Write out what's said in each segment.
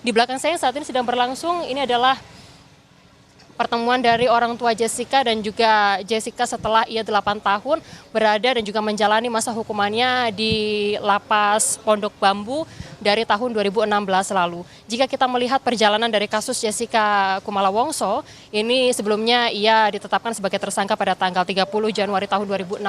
Di belakang saya saat ini sedang berlangsung, ini adalah pertemuan dari orang tua Jessica dan juga Jessica setelah ia 8 tahun berada dan juga menjalani masa hukumannya di Lapas Pondok Bambu dari tahun 2016 lalu. Jika kita melihat perjalanan dari kasus Jessica Kumala Wongso, ini sebelumnya ia ditetapkan sebagai tersangka pada tanggal 30 Januari tahun 2016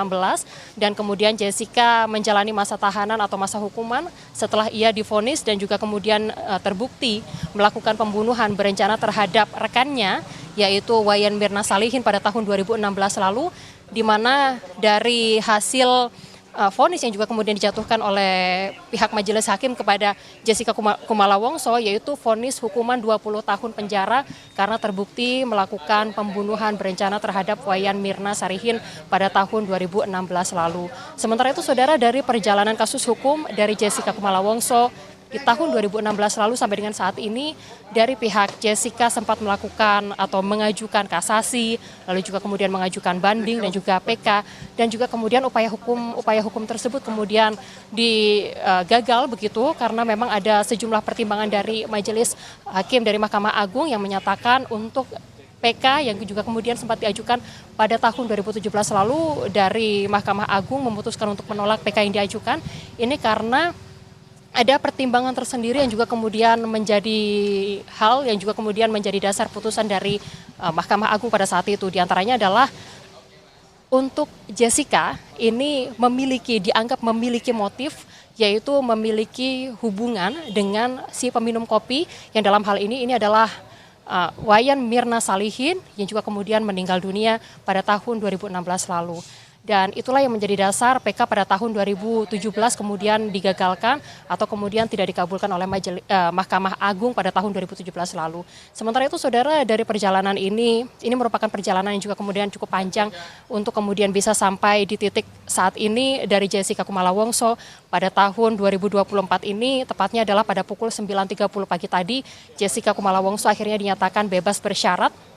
dan kemudian Jessica menjalani masa tahanan atau masa hukuman setelah ia divonis dan juga kemudian terbukti melakukan pembunuhan berencana terhadap rekannya yaitu Wayan Mirna Salihin pada tahun 2016 lalu, di mana dari hasil vonis yang juga kemudian dijatuhkan oleh pihak majelis hakim kepada Jessica Kumala Wongso, yaitu vonis hukuman 20 tahun penjara karena terbukti melakukan pembunuhan berencana terhadap Wayan Mirna Salihin pada tahun 2016 lalu. Sementara itu, saudara, dari perjalanan kasus hukum dari Jessica Kumala Wongso di tahun 2016 lalu sampai dengan saat ini, dari pihak Jessica sempat melakukan atau mengajukan kasasi, lalu juga kemudian mengajukan banding dan juga PK, dan juga kemudian upaya hukum tersebut kemudian digagal begitu karena memang ada sejumlah pertimbangan dari majelis hakim dari Mahkamah Agung yang menyatakan untuk PK yang juga kemudian sempat diajukan pada tahun 2017 lalu dari Mahkamah Agung memutuskan untuk menolak PK yang diajukan ini karena ada pertimbangan tersendiri yang juga kemudian menjadi hal yang juga kemudian menjadi dasar putusan dari Mahkamah Agung pada saat itu. Di antaranya adalah untuk Jessica ini dianggap memiliki motif, yaitu memiliki hubungan dengan si peminum kopi yang dalam hal ini adalah Wayan Mirna Salihin yang juga kemudian meninggal dunia pada tahun 2016 lalu. Dan itulah yang menjadi dasar PK pada tahun 2017 kemudian digagalkan atau kemudian tidak dikabulkan oleh Mahkamah Agung pada tahun 2017 lalu. Sementara itu, saudara, dari perjalanan ini merupakan perjalanan yang juga kemudian cukup panjang untuk kemudian bisa sampai di titik saat ini dari Jessica Kumala Wongso pada tahun 2024 ini, tepatnya adalah pada pukul 9.30 pagi tadi, Jessica Kumala Wongso akhirnya dinyatakan bebas bersyarat.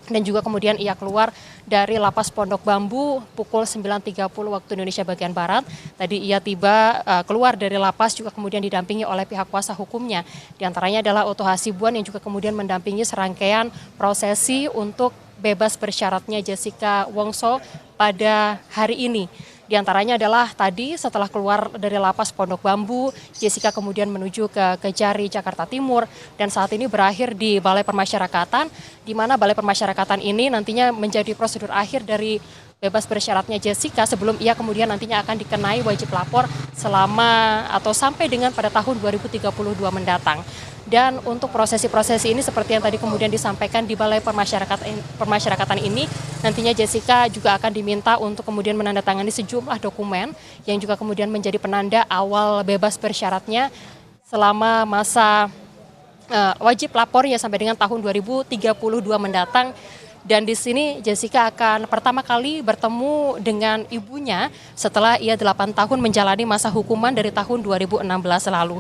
Dan juga kemudian ia keluar dari Lapas Pondok Bambu pukul 9.30 waktu Indonesia bagian Barat. Tadi ia tiba keluar dari lapas juga kemudian didampingi oleh pihak kuasa hukumnya. Di antaranya adalah Oto Hasibuan yang juga kemudian mendampingi serangkaian prosesi untuk bebas bersyaratnya Jessica Wongso pada hari ini. Di antaranya adalah tadi setelah keluar dari Lapas Pondok Bambu, Jessica kemudian menuju ke Kejari, Jakarta Timur, dan saat ini berakhir di Balai Permasyarakatan, di mana Balai Permasyarakatan ini nantinya menjadi prosedur akhir dari bebas bersyaratnya Jessica sebelum ia kemudian nantinya akan dikenai wajib lapor selama atau sampai dengan pada tahun 2032 mendatang. Dan untuk prosesi-prosesi ini seperti yang tadi kemudian disampaikan di Balai Permasyarakatan ini, nantinya Jessica juga akan diminta untuk kemudian menandatangani sejumlah dokumen yang juga kemudian menjadi penanda awal bebas bersyaratnya selama masa wajib lapornya sampai dengan tahun 2032 mendatang. Dan di sini Jessica akan pertama kali bertemu dengan ibunya setelah ia 8 tahun menjalani masa hukuman dari tahun 2016 lalu.